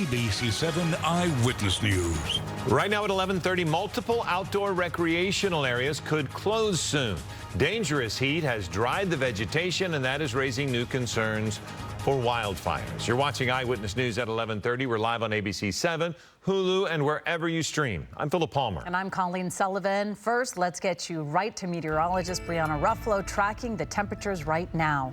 ABC 7 Eyewitness News. Right now at 11:30, multiple outdoor recreational areas could close soon. Dangerous heat has dried the vegetation, and that is raising new concerns for wildfires. You're watching Eyewitness News at 11:30. We're live on ABC 7, Hulu, and wherever you stream. I'm Philip Palmer. And I'm Colleen Sullivan. First, let's get you right to meteorologist Brianna Ruffalo tracking the temperatures right now.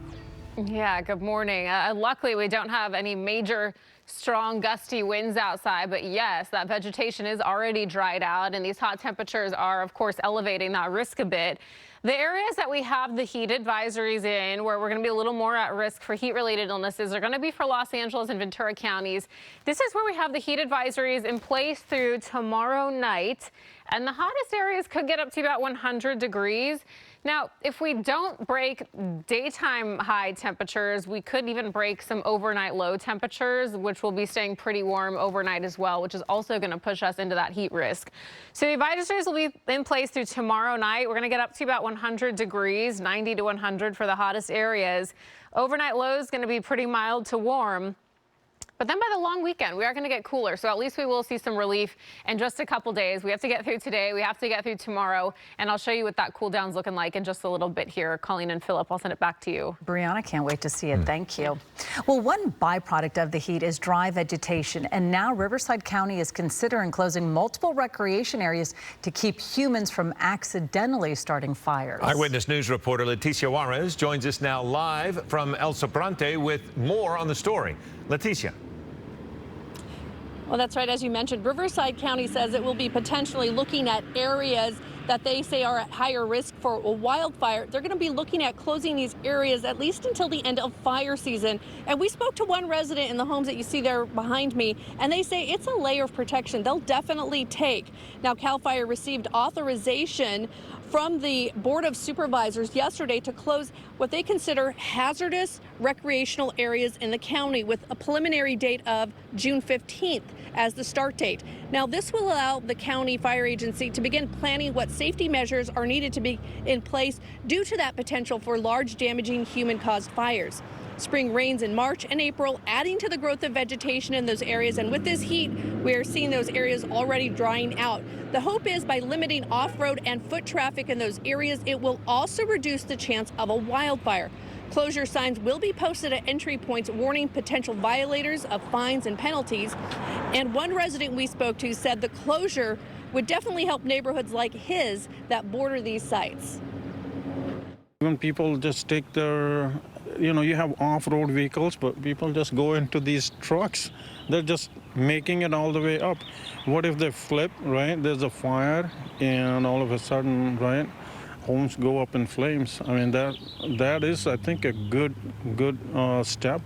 Yeah, good morning. Luckily, we don't have any major strong gusty winds outside, but yes, that vegetation is already dried out, and these hot temperatures are, of course, elevating that risk a bit. The areas that we have the heat advisories in, where we're going to be a little more at risk for heat-related illnesses, are going to be for Los Angeles and Ventura counties. This is where we have the heat advisories in place through tomorrow night, and the hottest areas could get up to about 100 degrees. Now, if we don't break daytime high temperatures, we could even break some overnight low temperatures, which will be staying pretty warm overnight as well, which is also going to push us into that heat risk. So the advisories will be in place through tomorrow night. We're going to get up to about 100 degrees, 90 to 100 for the hottest areas. Overnight low is going to be pretty mild to warm. But then by the long weekend, we are going to get cooler, so at least we will see some relief in just a couple days. We have to get through today, we have to get through tomorrow, and I'll show you what that cool down's looking like in just a little bit here. Colleen and Philip, I'll send it back to you. Brianna, can't wait to see it. Thank you. Well, one byproduct of the heat is dry vegetation, and now Riverside County is considering closing multiple recreation areas to keep humans from accidentally starting fires. Eyewitness News reporter Leticia Juarez joins us now live from El Sobrante with more on the story. Leticia. Well, that's right. As you mentioned, Riverside County says it will be potentially looking at areas that they say are at higher risk for a wildfire. They're going to be looking at closing these areas at least until the end of fire season. And we spoke to one resident in the homes that you see there behind me, and they say it's a layer of protection they'll definitely take. Now, CAL FIRE received authorization from the Board of Supervisors yesterday to close what they consider hazardous recreational areas in the county, with a preliminary date of June 15th as the start date. Now, this will allow the county fire agency to begin planning what safety measures are needed to be in place due to that potential for large damaging human-caused fires. Spring rains in March and April, adding to the growth of vegetation in those areas. And with this heat, we are seeing those areas already drying out. The hope is by limiting off-road and foot traffic in those areas, it will also reduce the chance of a wildfire. Closure signs will be posted at entry points warning potential violators of fines and penalties. And one resident we spoke to said the closure would definitely help neighborhoods like his that border these sites. When people just take their, you have off-road vehicles, but people just go into these trucks. They're just making it all the way up. What if they flip, right? There's a fire, and all of a sudden, right, homes go up in flames. I mean, that is, I think, a good step.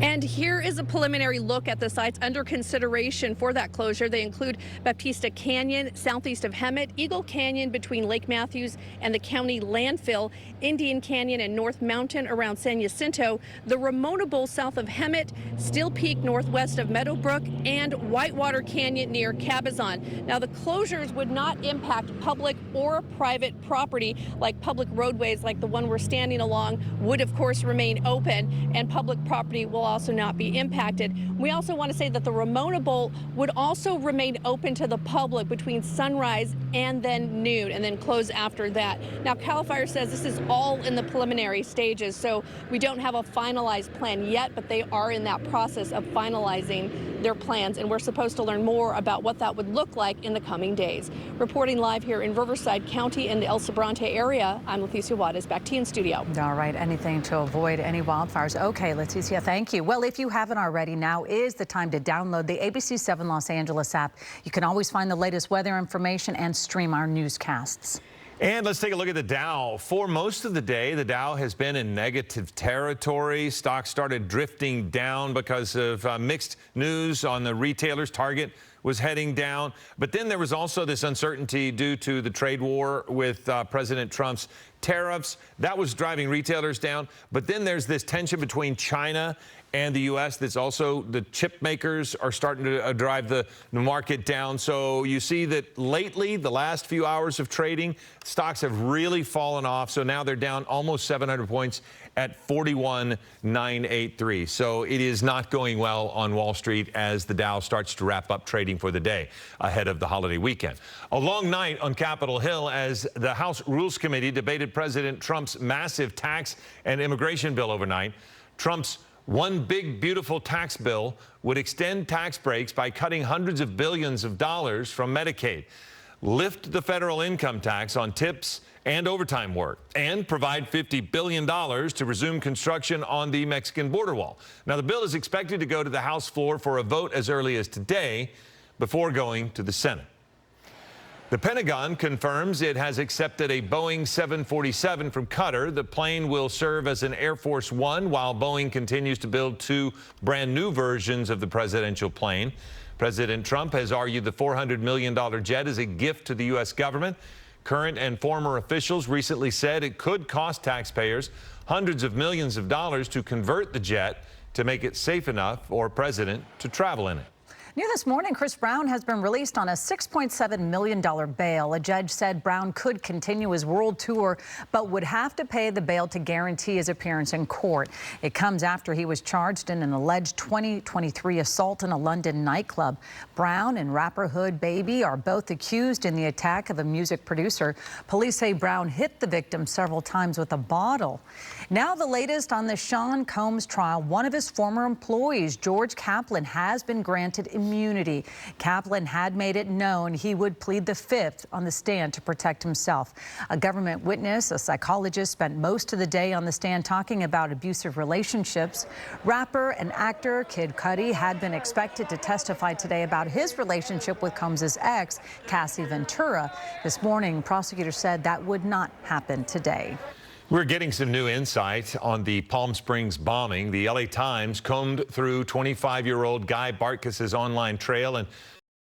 And here is a preliminary look at the sites under consideration for that closure. They include Baptista Canyon, southeast of Hemet, Eagle Canyon between Lake Matthews and the county landfill, Indian Canyon and North Mountain around San Jacinto, the Ramona Bowl south of Hemet, Still Peak northwest of Meadowbrook, and Whitewater Canyon near Cabazon. Now, the closures would not impact public or private property, like public roadways like the one we're standing along would, of course, remain open, and public property will also not be impacted. We also want to say that the Ramona Bowl would also remain open to the public between sunrise and then noon, and then close after that. Now, CAL FIRE says this is all in the preliminary stages, so we don't have a finalized plan yet, but they are in that process of finalizing their plans, and we're supposed to learn more about what that would look like in the coming days. Reporting live here in Riverside County in the El Sobrante area, I'm Leticia Juarez. Back to you in studio. All right, anything to avoid any wildfires. Okay, Leticia, thank you. Well, if you haven't already, now is the time to download the ABC 7 Los Angeles app. You can always find the latest weather information and stream our newscasts. And let's take a look at the Dow. For most of the day, the Dow has been in negative territory. Stocks started drifting down because of mixed news on the retailers. Target was heading down. But then there was also this uncertainty due to the trade war with President Trump's tariffs. That was driving retailers down. But then there's this tension between China and the U.S. That's also, the chip makers are starting to drive the market down. So you see that lately, the last few hours of trading, stocks have really fallen off. So now they're down almost 700 points at 41,983. So it is not going well on Wall Street as the Dow starts to wrap up trading for the day ahead of the holiday weekend. A long night on Capitol Hill as the House Rules Committee debated President Trump's massive tax and immigration bill overnight. Trump's one big, beautiful tax bill would extend tax breaks by cutting hundreds of billions of dollars from Medicaid, lift the federal income tax on tips and overtime work, and provide $50 billion to resume construction on the Mexican border wall. Now, the bill is expected to go to the House floor for a vote as early as today before going to the Senate. The Pentagon confirms it has accepted a Boeing 747 from Qatar. The plane will serve as an Air Force One while Boeing continues to build two brand new versions of the presidential plane. President Trump has argued the $400 million jet is a gift to the U.S. government. Current and former officials recently said it could cost taxpayers hundreds of millions of dollars to convert the jet to make it safe enough for a president to travel in it. New this morning, Chris Brown has been released on a $6.7 million bail. A judge said Brown could continue his world tour, but would have to pay the bail to guarantee his appearance in court. It comes after he was charged in an alleged 2023 assault in a London nightclub. Brown and rapper Hood Baby are both accused in the attack of a music producer. Police say Brown hit the victim several times with a bottle. Now the latest on the Sean Combs trial. One of his former employees, George Kaplan, has been granted immunity. Kaplan had made it known he would plead the fifth on the stand to protect himself. A government witness, a psychologist, spent most of the day on the stand talking about abusive relationships. Rapper and actor Kid Cudi had been expected to testify today about his relationship with Combs' ex, Cassie Ventura. This morning, prosecutors said that would not happen today. We're getting some new insight on the Palm Springs bombing. The LA Times combed through 25-year-old Guy Bartkus's online trail and